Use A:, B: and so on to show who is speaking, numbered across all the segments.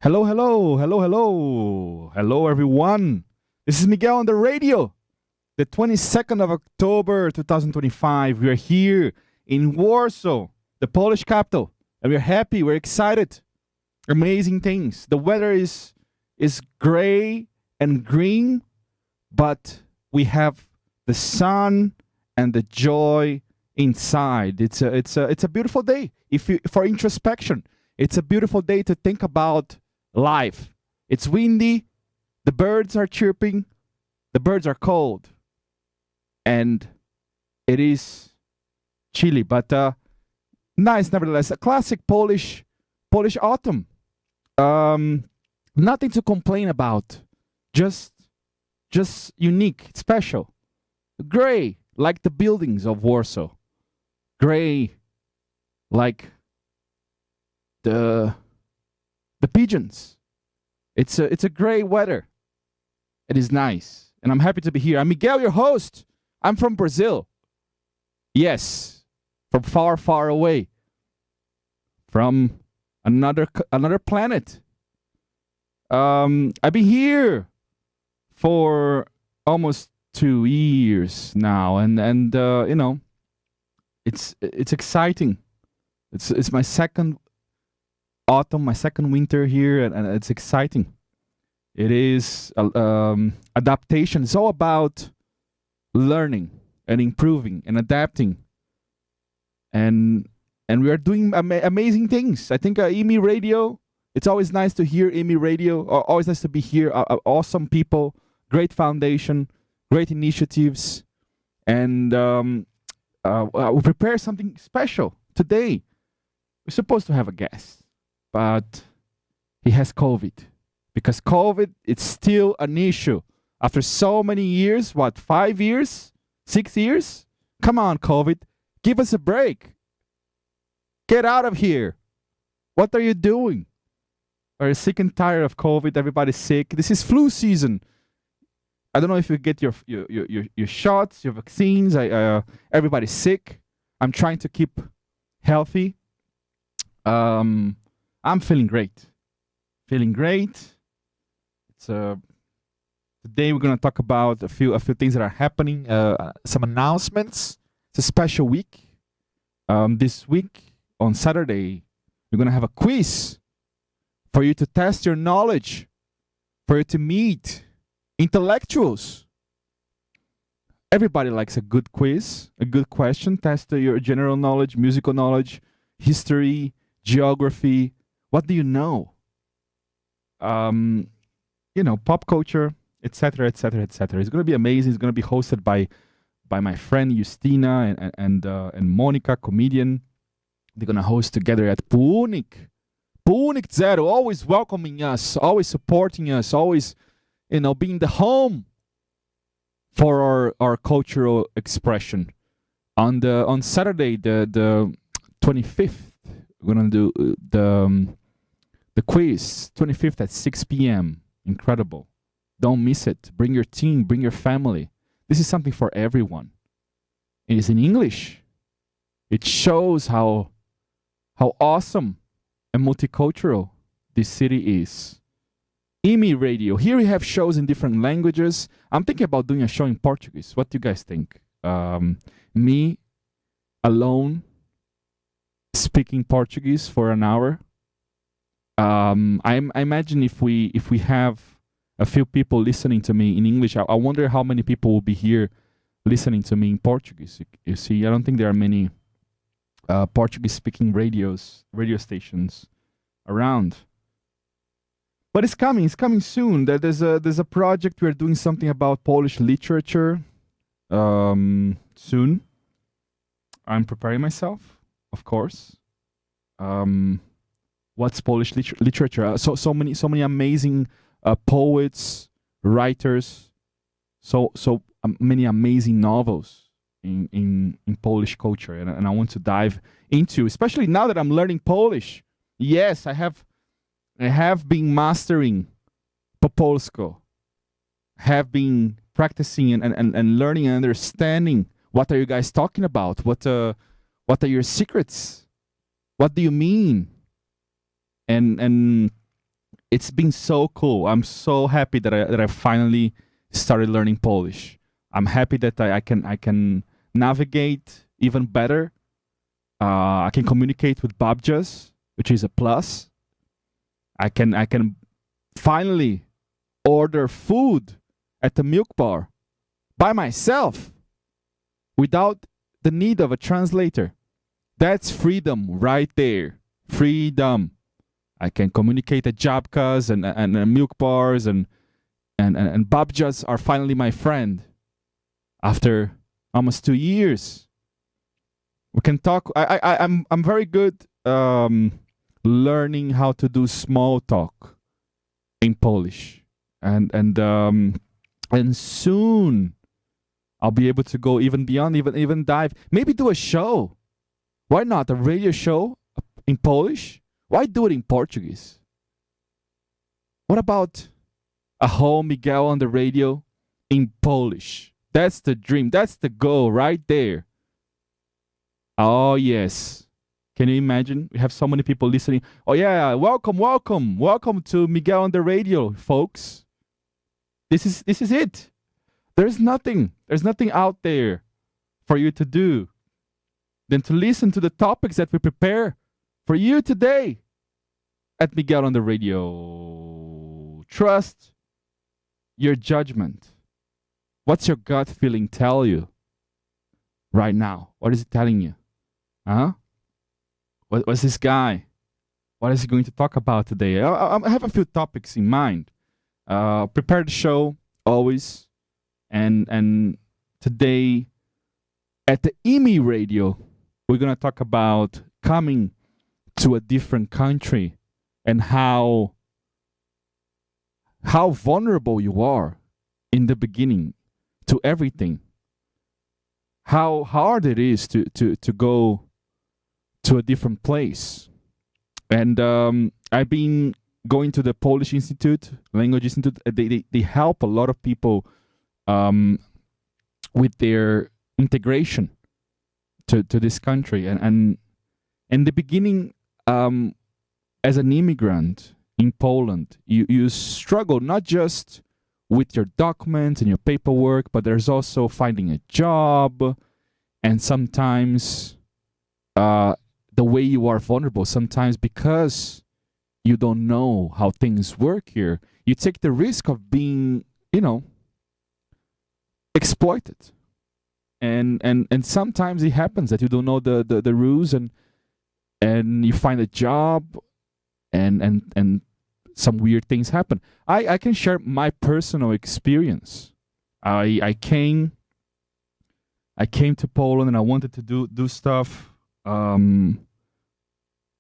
A: Hello, hello, hello, hello. Hello, everyone. This is Miguel on the radio. The 22nd of October, 2025. We are here in Warsaw, the Polish capital. And we're happy, we're excited. Amazing things. The weather is gray and green, but we have the sun and the joy inside. It's a beautiful day. For introspection, it's a beautiful day to think about life. It's windy, the birds are chirping, the birds are cold, and it is chilly, but nice nevertheless. A classic Polish autumn. Nothing to complain about. Just unique, special. Gray, like the buildings of Warsaw. Gray, like the pigeons. It's a gray weather. It is nice, and I'm happy to be here. I'm Miguel, your host. I'm from Brazil. Yes, from far, far away, from another planet. I've been here for almost 2 years now, and you know, it's exciting. It's my second autumn, my second winter here, and it's exciting. It is adaptation. It's all about learning and improving and adapting, and we are doing amazing things. I think IMI Radio. It's always nice to hear IMI Radio. Always nice to be here. Awesome people, great foundation, great initiatives, and we prepare something special today. We're supposed to have a guest, but he has COVID. Because COVID, it's still an issue. After so many years, 5 years? 6 years? Come on, COVID. Give us a break. Get out of here. What are you doing? Are you sick and tired of COVID? Everybody's sick. This is flu season. I don't know if you get your shots, your vaccines. Everybody's sick. I'm trying to keep healthy. I'm feeling great. It's today we're gonna talk about a few things that are happening. Some announcements. It's a special week. This week on Saturday, we're gonna have a quiz for you to test your knowledge, for you to meet intellectuals. Everybody likes a good quiz, a good question. Test your general knowledge, musical knowledge, history, geography. What do you know? Pop culture, etc., etc., etc. It's gonna be amazing. It's gonna be hosted by my friend Justina and Monica, comedian. They're gonna host together at Punik Zero, always welcoming us, always supporting us, always, being the home for our cultural expression. On Saturday, the 25th, we're gonna do the quiz, 25th at 6 p.m. Incredible. Don't miss it. Bring your team, bring your family. This is something for everyone. It is in English. It shows how awesome and multicultural this city is. IMI Radio. Here we have shows in different languages. I'm thinking about doing a show in Portuguese. What do you guys think? Me alone speaking Portuguese for an hour. I imagine if we have a few people listening to me in English, I wonder how many people will be here listening to me in Portuguese. You see, I don't think there are many Portuguese-speaking radio stations around. But it's coming soon. There's a project. We're doing something about Polish literature soon. I'm preparing myself, of course. What's Polish literature? So many amazing poets, writers, so many amazing novels in Polish culture, and I want to dive into, especially now that I'm learning Polish. Yes, I have been mastering po polsku, have been practicing and learning and understanding. What are you guys talking about? What are your secrets? What do you mean? And it's been so cool. I'm so happy that I finally started learning Polish. I'm happy that I can navigate even better. I can communicate with babcias, which is a plus. I can finally order food at the milk bar by myself without the need of a translator. That's freedom right there. Freedom. I can communicate at jabkas and milk bars and babcias are finally my friend after almost 2 years. We can talk. I'm very good learning how to do small talk in Polish, and soon I'll be able to go even beyond, even dive. Maybe do a show. Why not a radio show in Polish? Why do it in Portuguese? What about a whole Miguel on the radio in Polish? That's the dream. That's the goal right there. Oh, yes. Can you imagine? We have so many people listening. Oh, yeah. Welcome to Miguel on the radio, folks. This is it. There's nothing out there for you to do than to listen to the topics that we prepare for you today at Miguel on the radio. Trust your judgment. What's your gut feeling tell you right now? What is it telling you? Huh? What's this guy? What is he going to talk about today? I have a few topics in mind. Prepare the show always. And today at the IMI Radio, we're going to talk about coming to a different country and how vulnerable you are in the beginning to everything. How hard it is to go to a different place. And I've been going to the Polish Institute, Language Institute. They help a lot of people with their integration to this country. And in the beginning, as an immigrant in Poland, you struggle not just with your documents and your paperwork, but there's also finding a job, and sometimes the way you are vulnerable, sometimes because you don't know how things work here, you take the risk of being, exploited. And sometimes it happens that you don't know the rules, and you find a job and some weird things happen. I can share my personal experience. I came to Poland and I wanted to do stuff.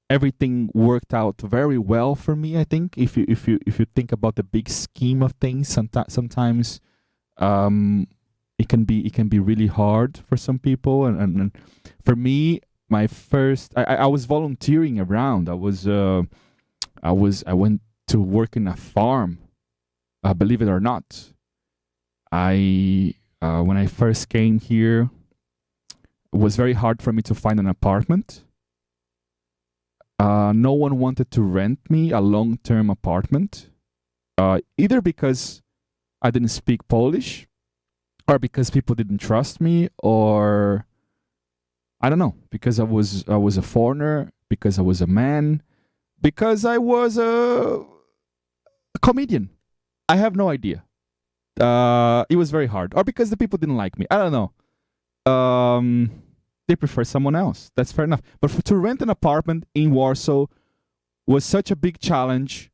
A: Everything worked out very well for me. I think if you think about the big scheme of things, sometimes it can be really hard for some people. And for me, my first I was volunteering around. I went to work in a farm. Believe it or not, when I first came here, it was very hard for me to find an apartment. No one wanted to rent me a long-term apartment, either because I didn't speak Polish, or because people didn't trust me, or I don't know, because I was a foreigner, because I was a man, because I was a comedian. I have no idea. It was very hard. Or because the people didn't like me. I don't know. They prefer someone else. That's fair enough. But to rent an apartment in Warsaw was such a big challenge.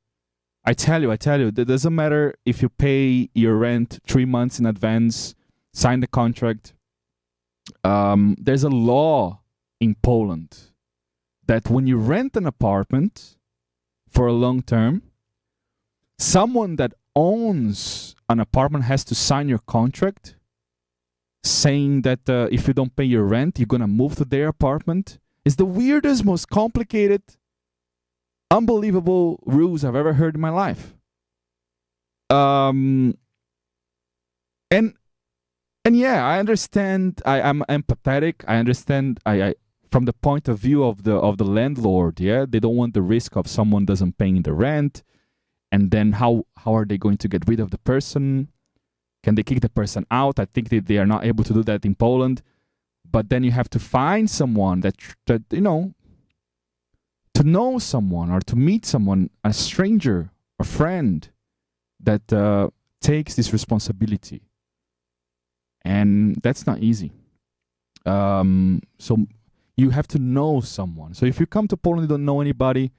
A: I tell you, it doesn't matter if you pay your rent 3 months in advance, sign the contract. There's a law in Poland that when you rent an apartment for a long term, someone that owns an apartment has to sign your contract saying that if you don't pay your rent, you're going to move to their apartment. It's the weirdest, most complicated, unbelievable rules I've ever heard in my life. And yeah, I understand. I'm empathetic. I understand. I from the point of view of the landlord. Yeah, they don't want the risk of someone doesn't paying the rent, and then how are they going to get rid of the person? Can they kick the person out? I think that they are not able to do that in Poland. But then you have to find someone that you know, to know someone or to meet someone, a stranger, a friend that takes this responsibility. And that's not easy. So you have to know someone. So if you come to Poland, you don't know anybody,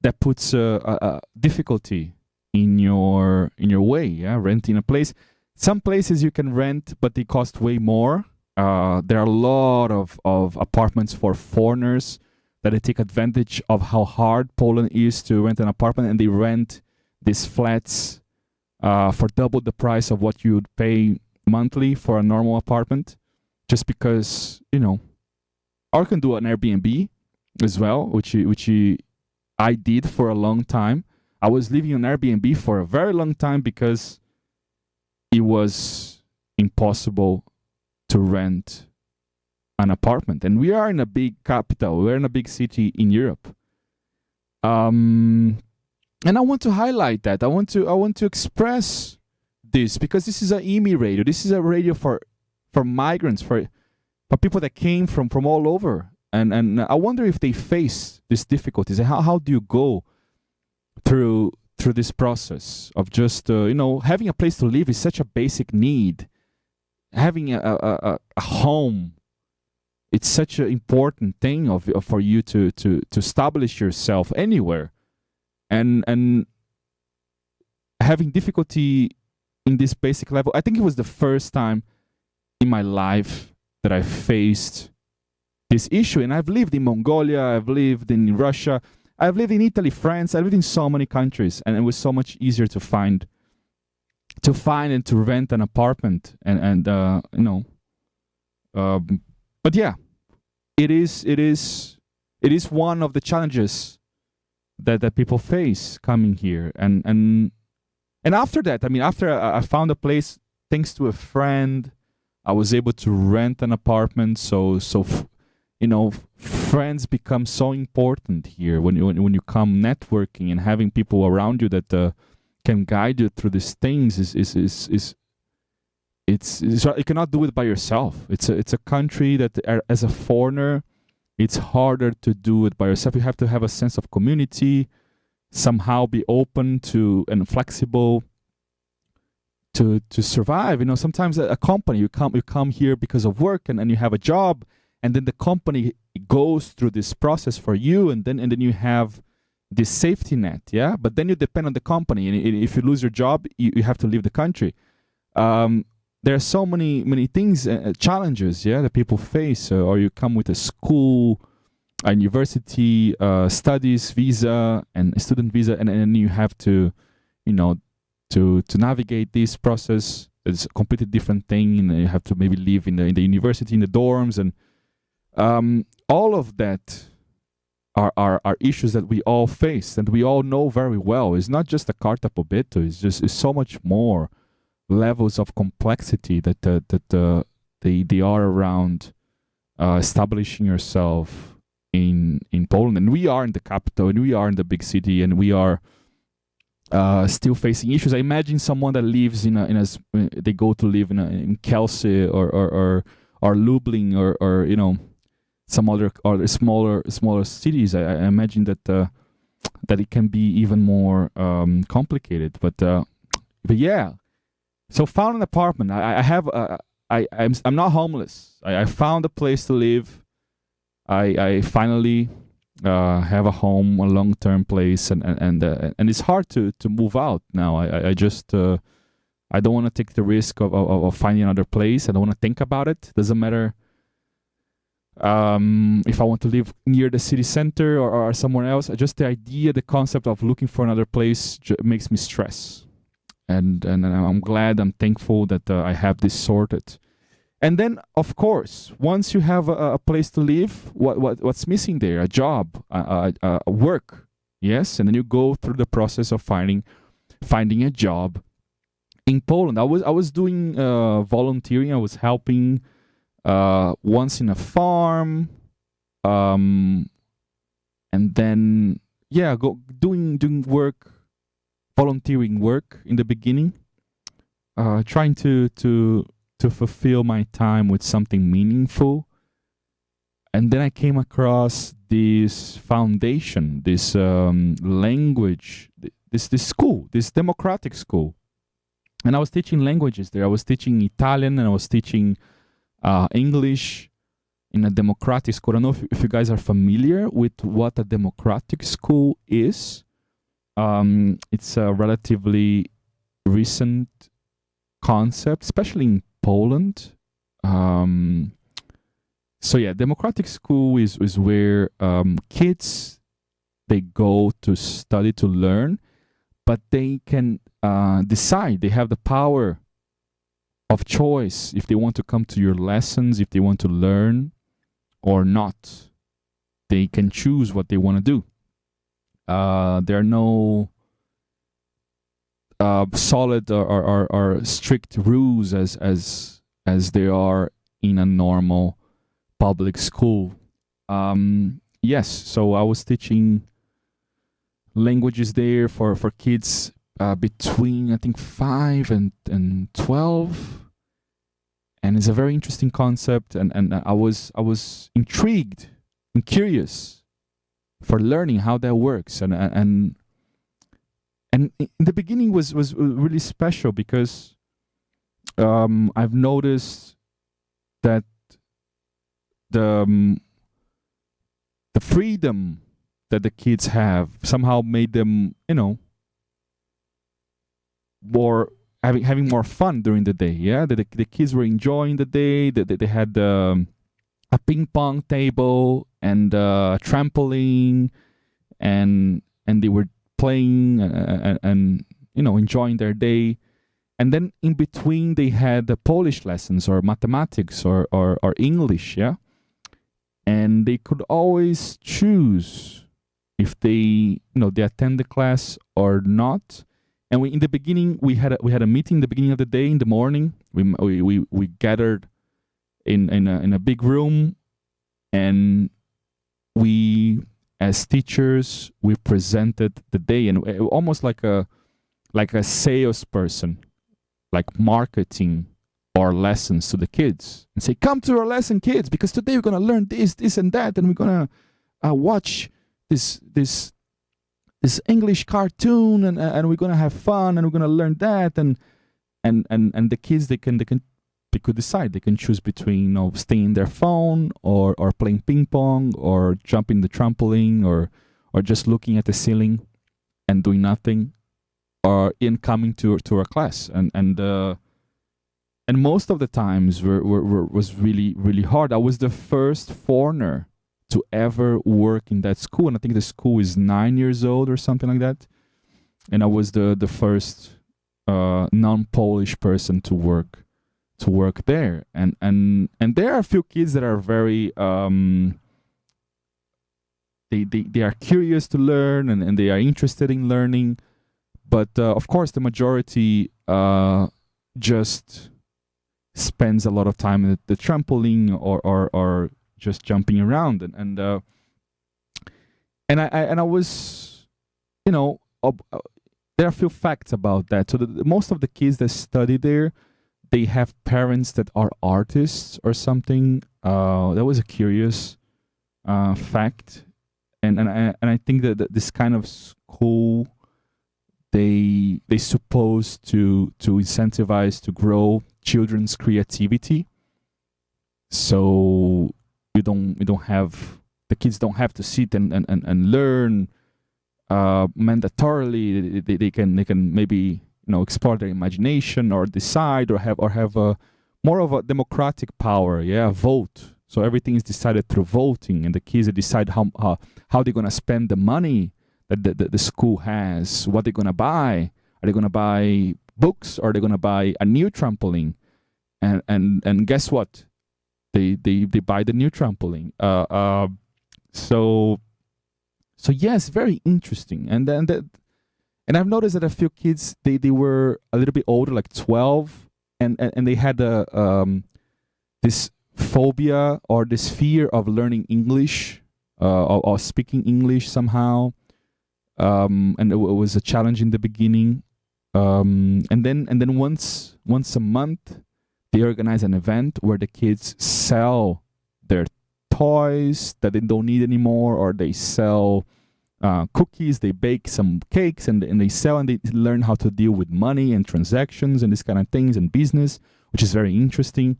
A: that puts a difficulty in your way. Yeah, renting a place. Some places you can rent, but they cost way more. There are a lot of apartments for foreigners that they take advantage of how hard Poland is to rent an apartment, and they rent these flats for double the price of what you would pay monthly for a normal apartment, just because, you know. Or you can do an Airbnb as well, which I did for a long time. I was living on Airbnb for a very long time because it was impossible to rent an apartment. And we are in a big capital. We're in a big city in Europe. And I want to highlight that. I want to express this because this is a IMI radio. This is a radio for migrants, for people that came from all over. And I wonder if they face these difficulties. And how do you go through this process of just, having a place to live is such a basic need. Having a home, it's such an important thing for you to establish yourself anywhere. And having difficulty in this basic level, I think it was the first time in my life that I faced this issue. And I've lived in Mongolia, I've lived in Russia, I've lived in Italy, France, I've lived in so many countries, and it was so much easier to find and to rent an apartment, but yeah, it is one of the challenges that people face coming here, and after that, after I found a place, thanks to a friend, I was able to rent an apartment. So friends become so important here when you come networking, and having people around you that can guide you through these things you cannot do it by yourself. It's a country that as a foreigner, it's harder to do it by yourself. You have to have a sense of community, somehow be open to and flexible to survive. Sometimes a company, you come here because of work, and you have a job, and then the company goes through this process for you, and then you have this safety net, yeah? But then you depend on the company, and if you lose your job, you have to leave the country. There are so many things, challenges, yeah, that people face. Or you come with a school, a university, studies visa, and a student visa, and then you have to, to navigate this process. It's a completely different thing, and you have to maybe live in the university, in the dorms, and all of that are issues that we all face and we all know very well. It's not just a carta pobito. It's so much more levels of complexity that they are around establishing yourself in Poland. And we are in the capital, and we are in the big city, and we are still facing issues. I imagine someone that lives they go to live in Kielce or Lublin or some other smaller cities. I imagine that it can be even more complicated. But yeah. So found an apartment. I'm not homeless. I found a place to live. I finally have a home, a long-term place, and it's hard to move out now. I just I don't want to take the risk of finding another place. I don't want to think about it. Doesn't matter if I want to live near the city center or somewhere else. Just the idea, the concept of looking for another place makes me stress. And I'm glad, I'm thankful that I have this sorted. And then, of course, once you have a place to live, what's missing there? A job, a work, yes? And then you go through the process of finding a job in Poland. I was doing volunteering. I was helping once in a farm, and then doing work volunteering work in the beginning, trying to fulfill my time with something meaningful. And then I came across this foundation, this language, this school, this democratic school. And I was teaching languages there. I was teaching Italian and I was teaching English in a democratic school. I don't know if you guys are familiar with what a democratic school is. It's a relatively recent concept, especially in Poland. So yeah, democratic school is where kids, they go to study, to learn, but they can decide. They have the power of choice if they want to come to your lessons, if they want to learn or not. They can choose what they want to do. There are no solid or strict rules as there are in a normal public school. Yes, so I was teaching languages there for kids between, I think, 5 and 12. And it's a very interesting concept, and I was intrigued and curious for learning how that works. And in the beginning was really special because I've noticed that the freedom that the kids have somehow made them, more having more fun during the day. Yeah, the kids were enjoying the day. They had a ping pong table and trampoline, and they were playing and enjoying their day. And then in between they had the Polish lessons or mathematics or English. Yeah. And they could always choose if they they attend the class or not. And in the beginning we had a meeting in the beginning of the day in the morning. We gathered in a big room, and we, as teachers, we presented the day, and almost like a salesperson, like marketing our lessons to the kids, and say, come to our lesson, kids, because today we're going to learn this and that, and we're going to watch this English cartoon, and we're going to have fun, and we're going to learn that, and the kids, they could decide. They can choose between staying in their phone or playing ping pong or jumping the trampoline or just looking at the ceiling and doing nothing, or in coming to our class. And most of the times was really, really hard. I was the first foreigner to ever work in that school, and I think the school is 9 years old or something like that. And I was the first non-Polish person to work there. And there are a few kids that are very they are curious to learn, and they are interested in learning. But of course, the majority just spends a lot of time at the trampoline or just jumping around. And I was, there are a few facts about that. So most of the kids that study there, they have parents that are artists or something. That was a curious fact. And I think that this kind of school, they supposed to incentivize, to grow children's creativity. So we don't have, the kids don't have to sit and learn mandatorily. They can maybe explore their imagination or decide or have a more of a democratic power. Yeah, vote. So everything is decided through voting, and the kids decide how they're gonna spend the money that the school has. What they're gonna buy? Are they gonna buy books, or are they gonna buy a new trampoline? And guess what? They buy the new trampoline. So yes, very interesting. And I've noticed that a few kids, they were a little bit older, like 12, and they had this phobia or this fear of learning English or speaking English somehow. and it was a challenge in the beginning. And then once a month, they organize an event where the kids sell their toys that they don't need anymore, or they sell cookies, they bake some cakes, and they sell, and they learn how to deal with money and transactions and this kind of things and business, which is very interesting.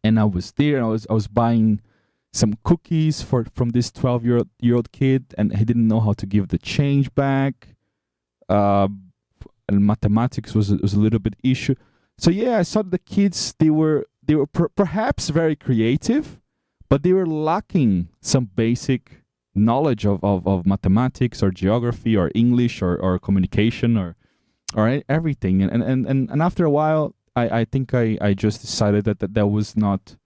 A: And I was there, and I was buying some cookies from this 12-year-old kid, and he didn't know how to give the change back. And mathematics was a little bit issue. So yeah, I saw the kids, they were perhaps very creative, but they were lacking some basic knowledge of mathematics or geography or English or communication or everything. And after a while, I think I just decided that was not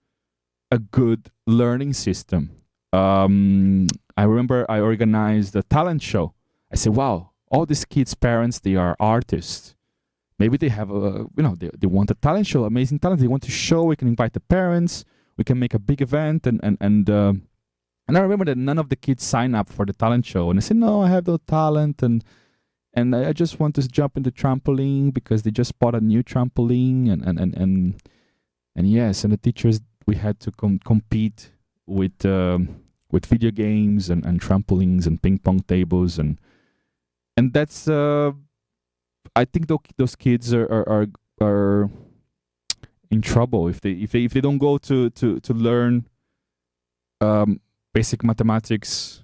A: a good learning system. I remember I organized a talent show. I said, wow, all these kids' parents, they are artists. Maybe they have they want a talent show, amazing talent. They want to show. We can invite the parents. We can make a big event. And I remember that none of the kids signed up for the talent show. And I said, no, I have no talent. And I just want to jump into trampoline because they just bought a new trampoline. And yes, and the teachers, we had to compete with video games and trampolines and ping pong tables. And that's... I think those kids are in trouble if they don't go to learn basic mathematics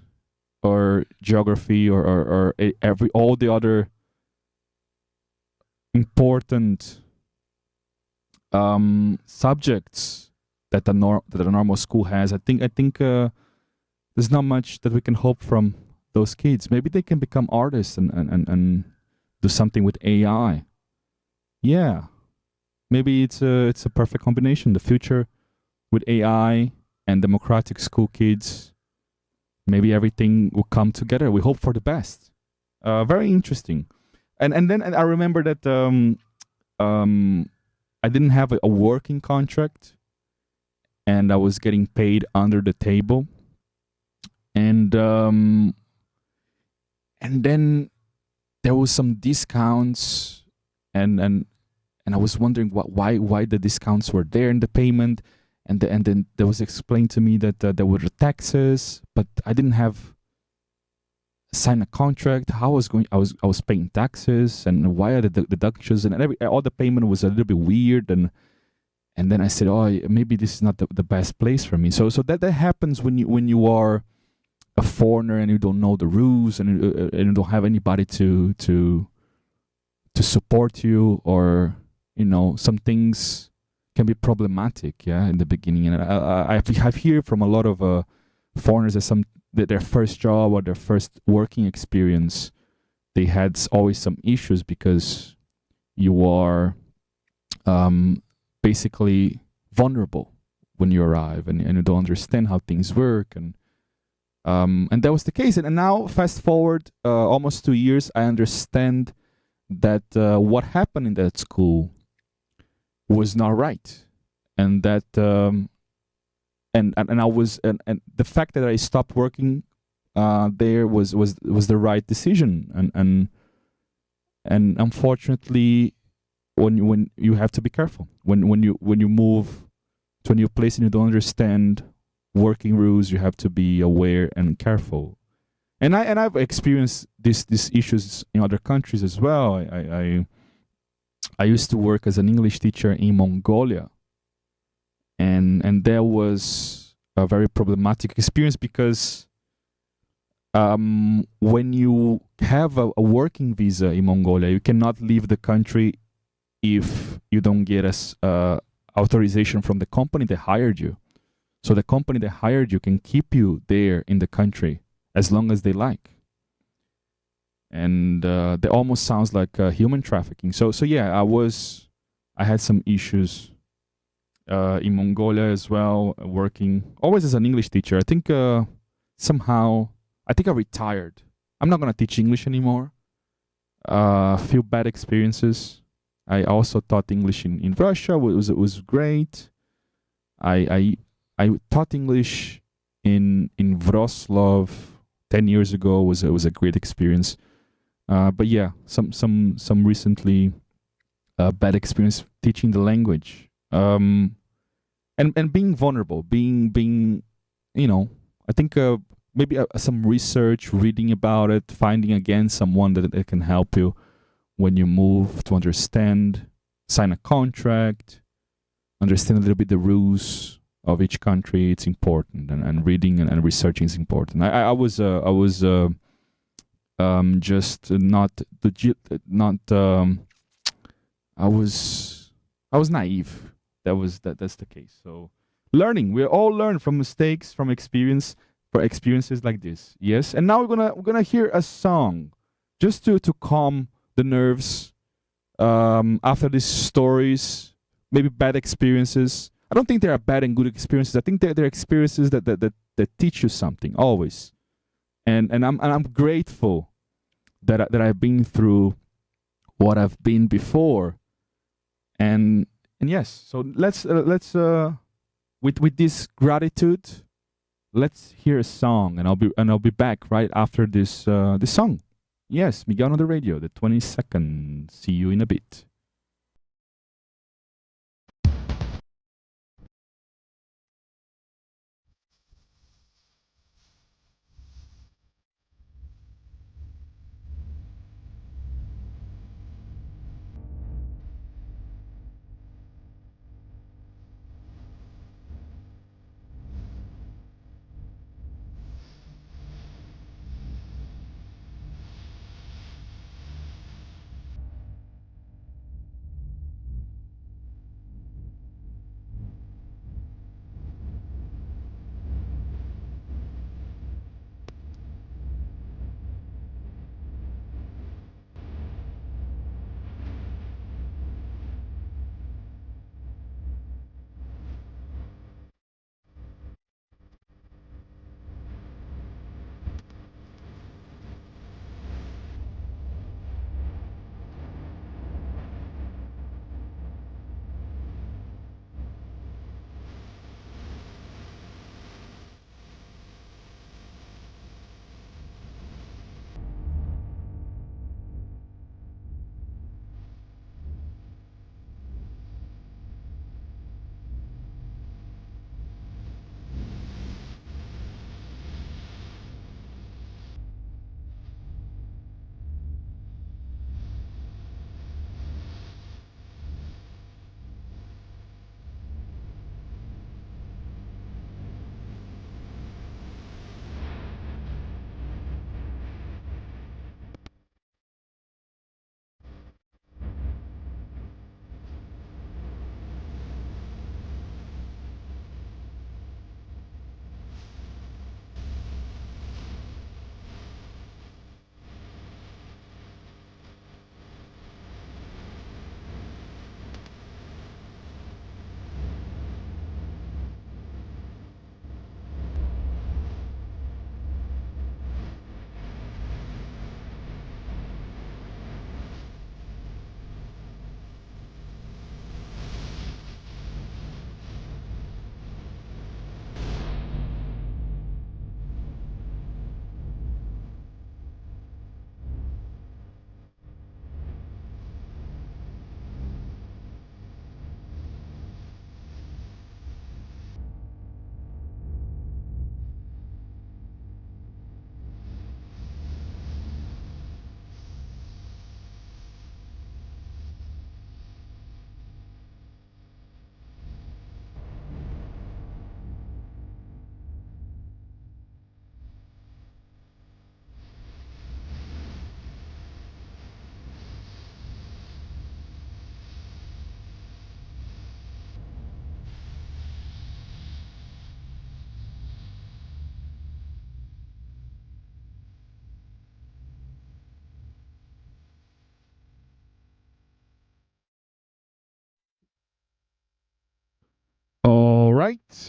A: or geography or all the other important subjects that a normal school has. I think there's not much that we can hope from those kids. Maybe they can become artists and do something with AI. Yeah, maybe it's a perfect combination. The future with AI and democratic school kids. Maybe everything will come together. We hope for the best. Very interesting. And then I remember that I didn't have a working contract, and I was getting paid under the table. And then there was some discounts, and I was wondering why the discounts were there in the payment, and then there was explained to me that there were taxes, but I didn't have signed a contract. How I was paying taxes, and why are the deductions, and all the payment was a little bit weird, and then I said, oh, maybe this is not the best place for me. So that happens when you are a foreigner and you don't know the rules, and you don't have anybody to support you, or some things can be problematic, in the beginning. And I've heard from a lot of foreigners that their first job or their first working experience, they had always some issues because you are basically vulnerable when you arrive, and you don't understand how things work, and that was the case. And now, fast forward almost 2 years, I understand that what happened in that school was not right, and that and the fact that I stopped working there was the right decision. And unfortunately, when you have to be careful when you move to a new place and you don't understand working rules, you have to be aware and careful. And I've experienced these issues in other countries as well. I used to work as an English teacher in Mongolia, and there was a very problematic experience because when you have a working visa in Mongolia, you cannot leave the country if you don't get authorization from the company that hired you. So the company that hired you can keep you there in the country as long as they like. And that almost sounds like human trafficking. So yeah, I had some issues in Mongolia as well, working always as an English teacher. I think somehow, I retired. I'm not going to teach English anymore. A few bad experiences. I also taught English in Russia. It was great. I taught English in Wrocław, 10 years ago was a great experience. But yeah, some recently bad experience teaching the language. And being vulnerable, being I think maybe some research, reading about it, finding again someone that can help you when you move, to understand, sign a contract, understand a little bit the rules of each country. It's important, and reading and researching is important. I was just I was naive. That's the case. So learning, we all learn from mistakes, from experiences like this. Yes, and now we're gonna hear a song, just to calm the nerves after these stories, maybe bad experiences. I don't think there are bad and good experiences. I think they're experiences that teach you something always, and I'm grateful that I've been through what I've been before, and yes. So let's with this gratitude, let's hear a song, and I'll be back right after this this song. Yes, Miguel on the radio, the 22nd. See you in a bit.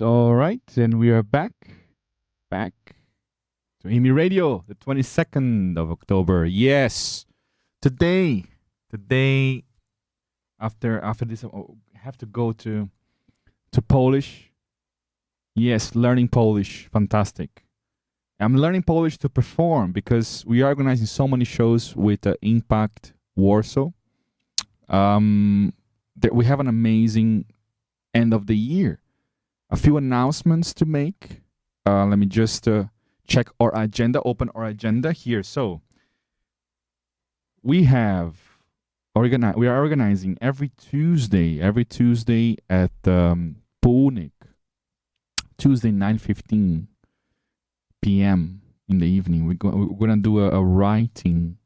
A: All right, and we are back to IMI Radio, the 22nd of October. Yes, today, after this, I have to go to Polish. Yes, learning Polish, fantastic. I'm learning Polish to perform because we are organizing so many shows with Impact Warsaw. We have an amazing end of the year. A few announcements to make. Let me just check our agenda, open our agenda here. So we are organizing every Tuesday at Punik, Tuesday 9:15 p.m. in the evening. We're gonna do a writing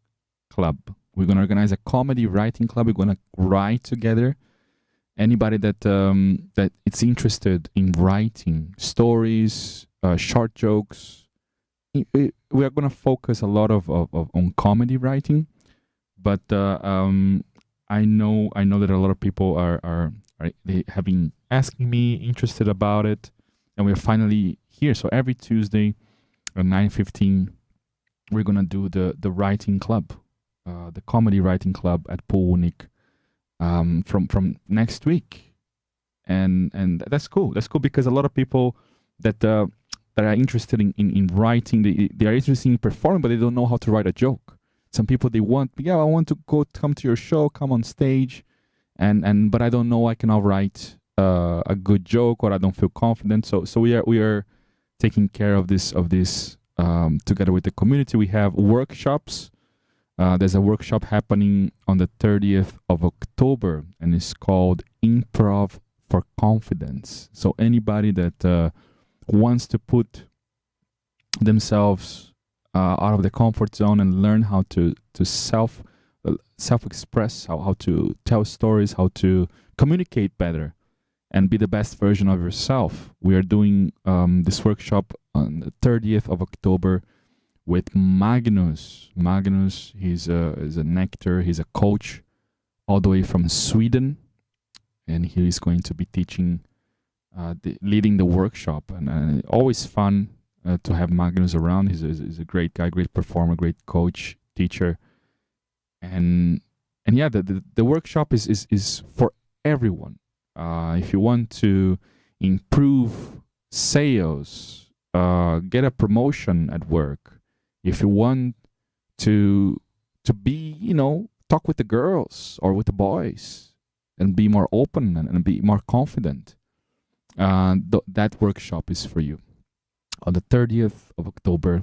A: club. We're gonna organize a comedy writing club. We're gonna write together. Anybody that it's interested in writing stories, short jokes. We are gonna focus a lot on comedy writing, but I know that a lot of people they have been asking me, interested about it, and we're finally here. So every Tuesday at 9:15, we're gonna do the writing club, the comedy writing club at Punik. From next week, and that's cool. That's cool because a lot of people that are interested in writing, they are interested in performing, but they don't know how to write a joke. Some people I want to come to your show, come on stage, but I don't know I cannot write a good joke, or I don't feel confident. So we are taking care of this together with the community. We have workshops. There's a workshop happening on the 30th of October, and it's called Improv for Confidence. So anybody that wants to put themselves out of the comfort zone and learn how to self-express, how to tell stories, how to communicate better, and be the best version of yourself. We are doing this workshop on the 30th of October with Magnus. Magnus, he's an actor, he's a coach all the way from Sweden, and he is going to be teaching, leading the workshop, and always fun to have Magnus around. He's a great guy, great performer, great coach, teacher, and yeah, the workshop is for everyone. If you want to improve sales, get a promotion at work, if you want to be, talk with the girls or with the boys and be more open and be more confident, that workshop is for you. On the 30th of October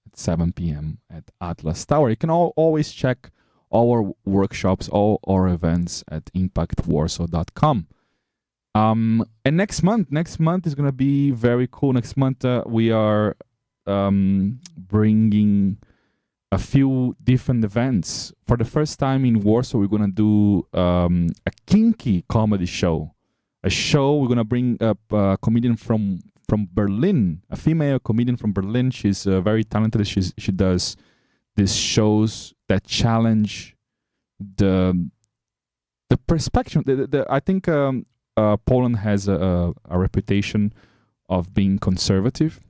A: at 7 p.m. at Atlas Tower. You can always check all our workshops, all our events at impactwarsaw.com. And next month is going to be very cool. Next month, we are bringing a few different events. For the first time in Warsaw, we're going to do a kinky comedy show. We're going to bring up a comedian from Berlin, a female comedian from Berlin. She's very talented. She does these shows that challenge the perspective. I think Poland has a reputation of being conservative.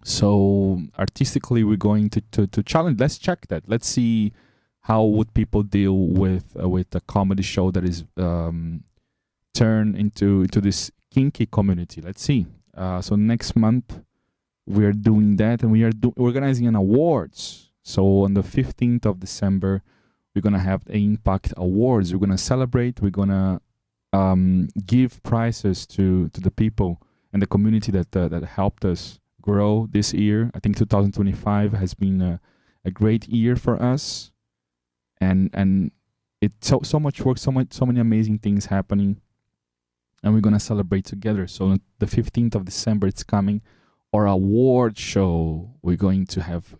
A: So artistically, we're going to challenge. Let's check that. Let's see how would people deal with a comedy show that is turned into this kinky community. Let's see. So next month we are doing that, and we are organizing an awards. So on the 15th of December, we're gonna have the Impact Awards. We're gonna celebrate. We're gonna give prizes to the people and the community that helped us grow this year. I think 2025 has been a great year for us, and it's so much work, so many amazing things happening, and we're gonna celebrate together. So on the 15th of December, it's coming, our award show. We're going to have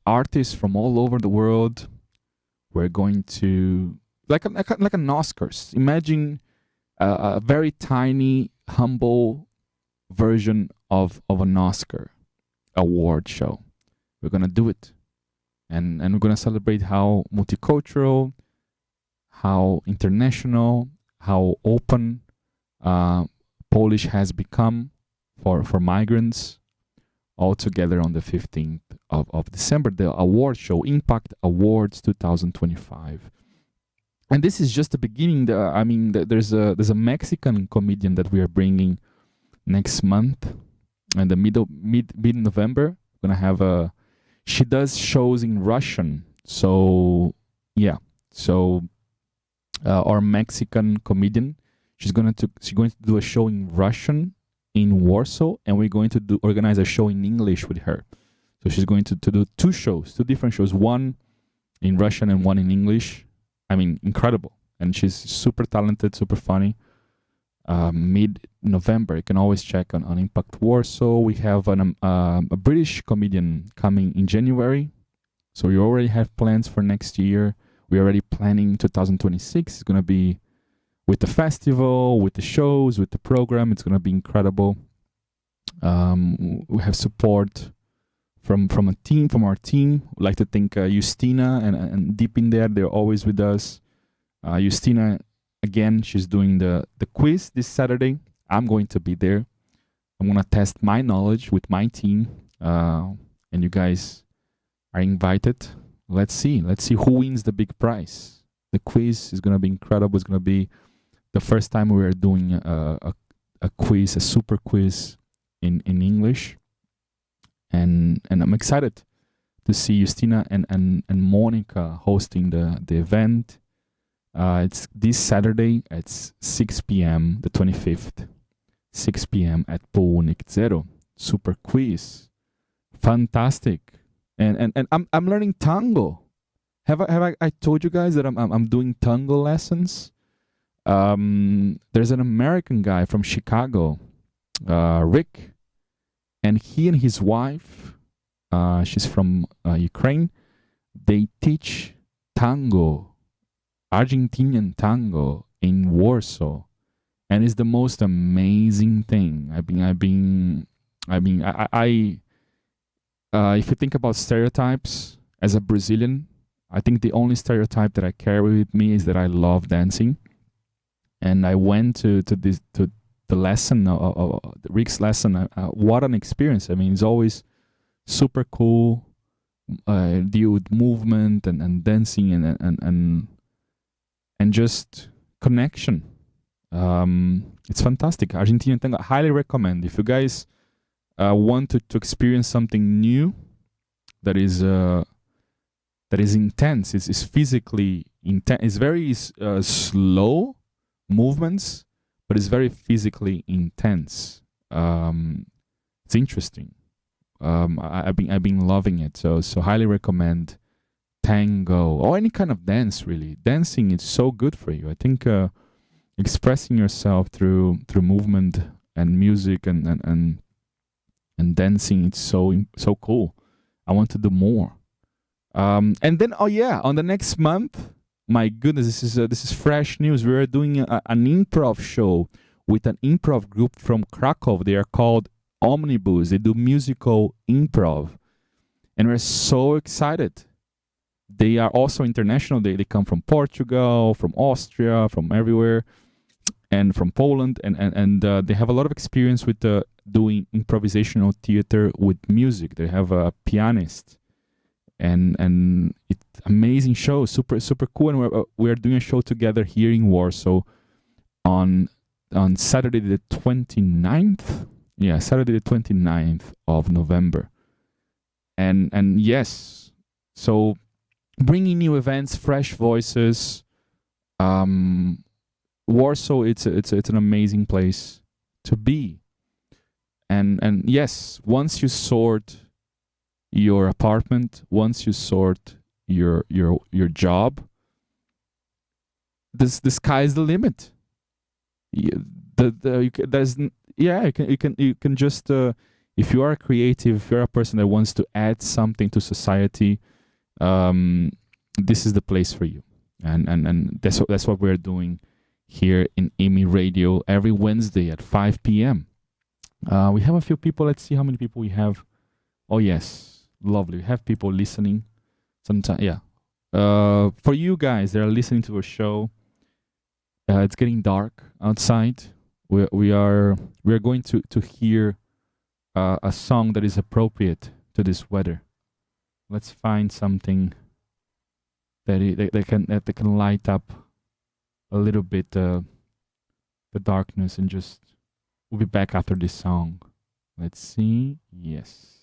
A: artists from all over the world. We're going to like an Oscars. Imagine a very tiny, humble version of an Oscar award show. We're gonna do it, and we're gonna celebrate how multicultural, how international, how open Polish has become for migrants. All together on the 15th of December, the award show, Impact Awards 2025. And this is just the beginning. There's a Mexican comedian that we are bringing next month. and the mid November, we're gonna have a. She does shows in Russian, so yeah. So our Mexican comedian, she's going to do a show in Russian in Warsaw, and we're going to organize a show in English with her. So she's going to do two different shows, one in Russian and one in English. I mean, incredible. And she's super talented, super funny. Mid-November, you can always check on Impact Warsaw. We have a British comedian coming in January. So we already have plans for next year. We're already planning 2026. It's going to be with the festival, with the shows, with the program. It's going to be incredible. We have support from our team. I'd like to thank Justina and deep in there, they're always with us. Justina, again, she's doing the quiz this Saturday. I'm going to be there. I'm going to test my knowledge with my team. And you guys are invited. Let's see who wins the big prize. The quiz is going to be incredible. It's going to be the first time we are doing a quiz, a super quiz in English. And I'm excited to see Justina and Monica hosting the event. It's this Saturday at 6 p.m., the 25th, 6 p.m. at Południk Zero. Super quiz. Fantastic. And I'm learning tango. Have I told you guys that I'm doing tango lessons? There's an American guy from Chicago, Rick, and he and his wife, she's from Ukraine. They teach tango, Argentinian tango in Warsaw, and it's the most amazing thing. If you think about stereotypes as a Brazilian, I think the only stereotype that I carry with me is that I love dancing. And I went to the lesson, Rick's lesson. What an experience! I mean, it's always super cool. Deal with movement and dancing and just connection. It's fantastic. Argentinian tango, I highly recommend. If you guys want to experience something new that is intense, it's physically intense. It's very slow movements, but it's very physically intense. It's interesting. I've been loving it. So highly recommend tango or any kind of dance. Really, dancing is so good for you. I think expressing yourself through movement and music and dancing, it's so cool. I want to do more. And then on the next month, my goodness, this is fresh news. We are doing an improv show with an improv group from Krakow. They are called Omnibus. They do musical improv, and we're so excited. They are also international. They come from Portugal, from Austria, from everywhere, and from Poland, and they have a lot of experience with doing improvisational theater with music. They have a pianist, and it's amazing show, super cool. And we're doing a show together here in Warsaw on Saturday the 29th. Yeah, Saturday the 29th of November. And yes, so bringing new events, fresh voices. Warsaw, it's an amazing place to be. And yes, once you sort your apartment, once you sort your job, the sky's the limit. You can just if you are creative, if you're a person that wants to add something to society, this is the place for you. And that's what we're doing here in IMI Radio every Wednesday at 5 p.m. We have a few people. Let's see how many people we have. Oh yes, lovely. We have people listening. Sometimes, yeah. For you guys that are listening to a show, it's getting dark outside. We are going to hear a song that is appropriate to this weather. Let's find something that can light up a little bit the darkness, and just we'll be back after this song. Let's see. Yes.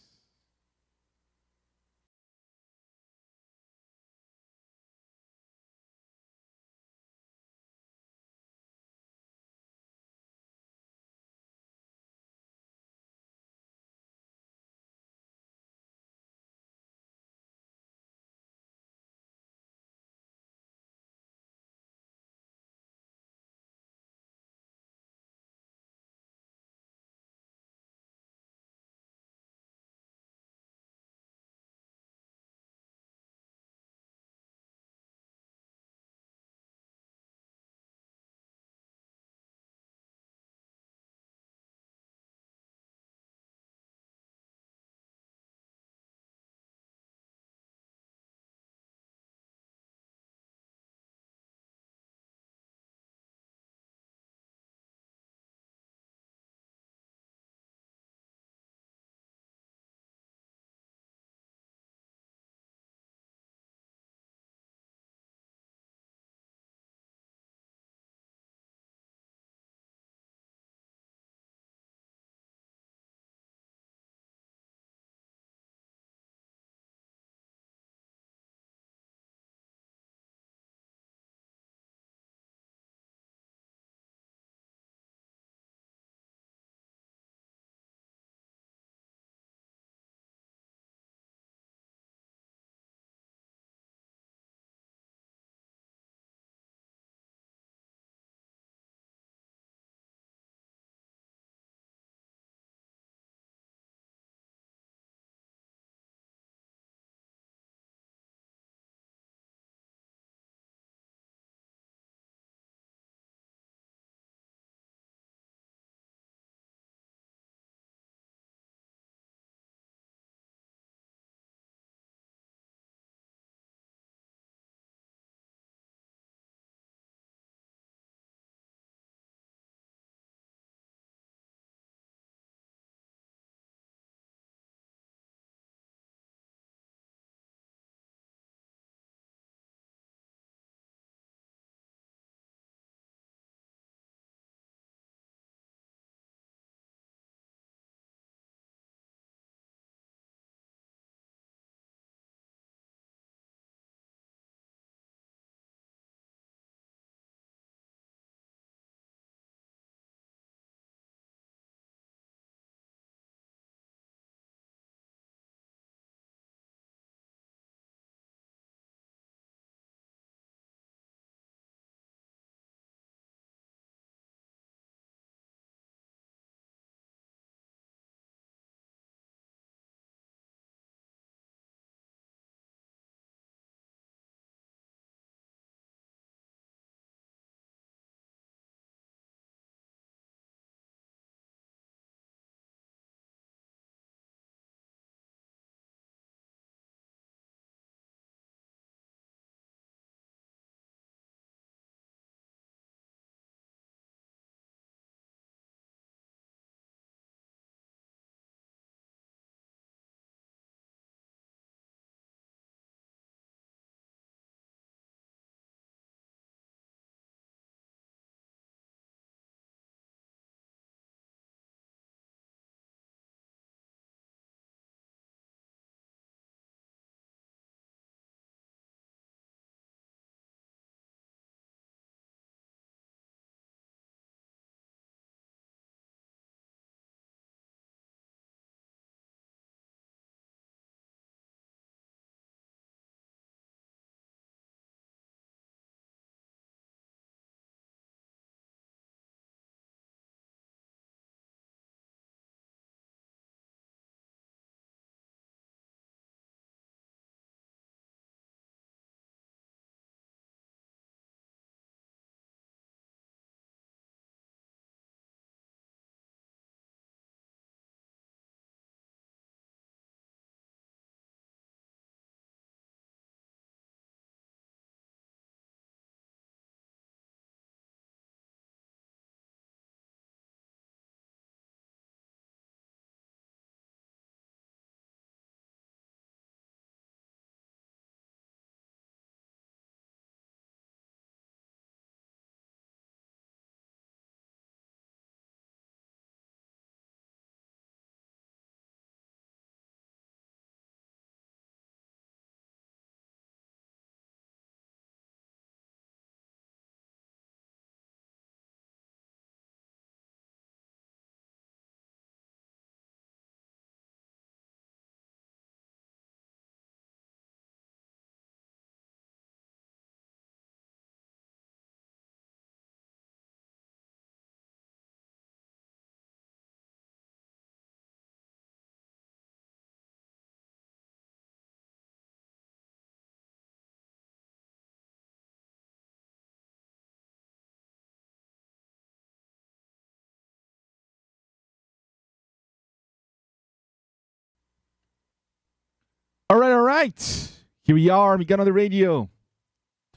A: right. Here we are, Miguel on the radio.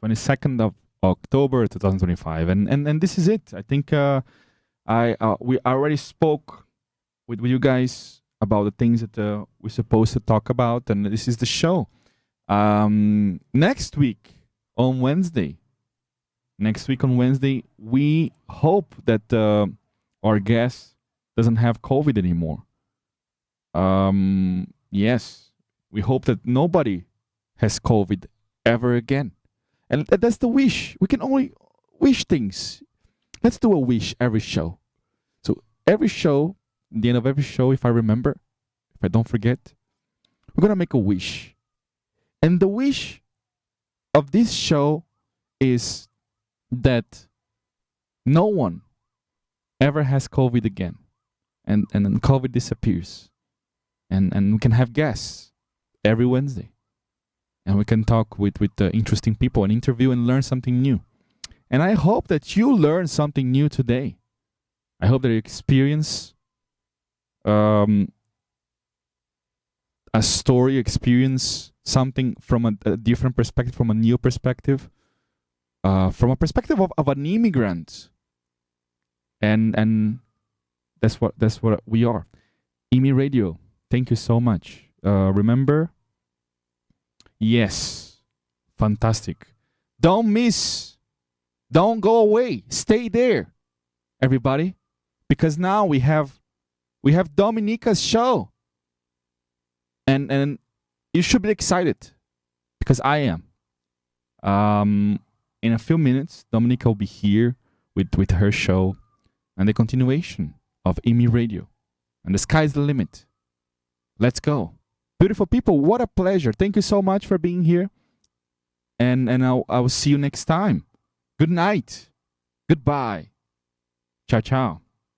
A: 22nd of October 2025. And this is it. I think we already spoke with you guys about the things that we're supposed to talk about. And this is the show. Next week on Wednesday, we hope that our guest doesn't have COVID anymore. Yes, we hope that nobody has COVID ever again. And that's the wish. We can only wish things. Let's do a wish every show. So every show, at the end of every show, if I remember, if I don't forget, we're going to make a wish. And the wish of this show is that no one ever has COVID again. And then COVID disappears. And we can have guests every Wednesday. And we can talk with interesting people and interview and learn something new. And I hope that you learn something new today. I hope that you experience a story, experience something from a different perspective, from a new perspective, from a perspective of an immigrant. And that's what we are. IMI Radio, thank you so much. Remember? Yes, fantastic. Don't miss. Don't go away. Stay there, everybody, because now we have Dominica's show, and you should be excited, because I am. In a few minutes, Dominica will be here with her show, and the continuation of IMI Radio, and the sky's the limit. Let's go. Beautiful people, what a pleasure. Thank you so much for being here. And I will see you next time. Good night. Goodbye. Ciao, ciao.